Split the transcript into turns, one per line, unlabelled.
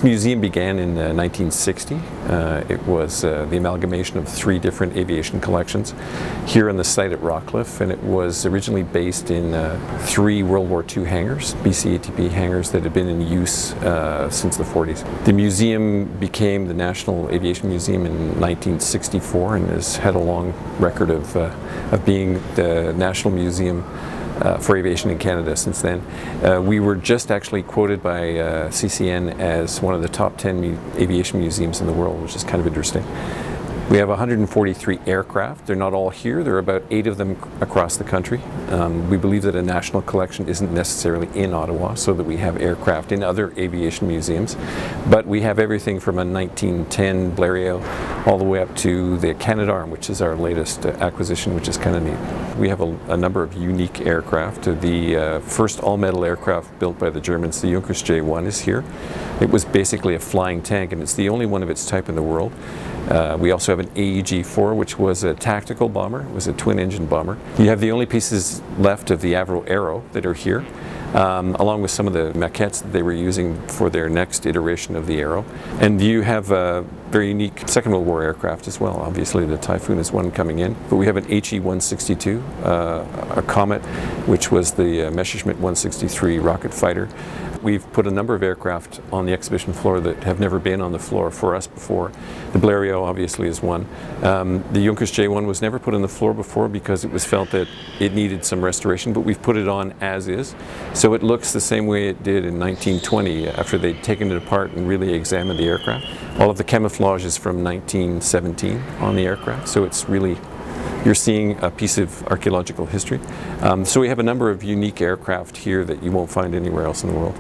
This museum began in 1960. It was the amalgamation of 3 different aviation collections here on the site at Rockcliffe, and it was originally based in 3 World War II hangars, BC-ATP hangars that had been in use since the 40s. The museum became the National Aviation Museum in 1964 and has had a long record of being the National Museum for aviation in Canada since then. We were just actually quoted by CCN as one of the top 10 aviation museums in the world, which is kind of interesting. We have 143 aircraft. They're not all here. There are about 8 of them across the country. We believe that a national collection isn't necessarily in Ottawa, so that we have aircraft in other aviation museums. But we have everything from a 1910 Blériot all the way up to the Canadarm, which is our latest acquisition, which is kind of neat. We have a number of unique aircraft. The first all-metal aircraft built by the Germans, the Junkers J1, is here. It was basically a flying tank, and it's the only one of its type in the world. We also have an AEG-4, which was a tactical bomber. It was a twin-engine bomber. You have the only pieces left of the Avro Aero that are here, along with some of the maquettes that they were using for their next iteration of the Aero. And you have a very unique Second World War aircraft as well. Obviously the Typhoon is one coming in, but we have an HE-162, a Comet, which was the Messerschmitt 163 rocket fighter. We've put a number of aircraft on the exhibition floor that have never been on the floor for us before. The Blériot obviously is one. The Junkers J1 was never put on the floor before because it was felt that it needed some restoration, but we've put it on as is. So it looks the same way it did in 1920 after they'd taken it apart and really examined the aircraft. All of the camouflage is from 1917 on the aircraft, so it's really, you're seeing a piece of archaeological history. So we have a number of unique aircraft here that you won't find anywhere else in the world.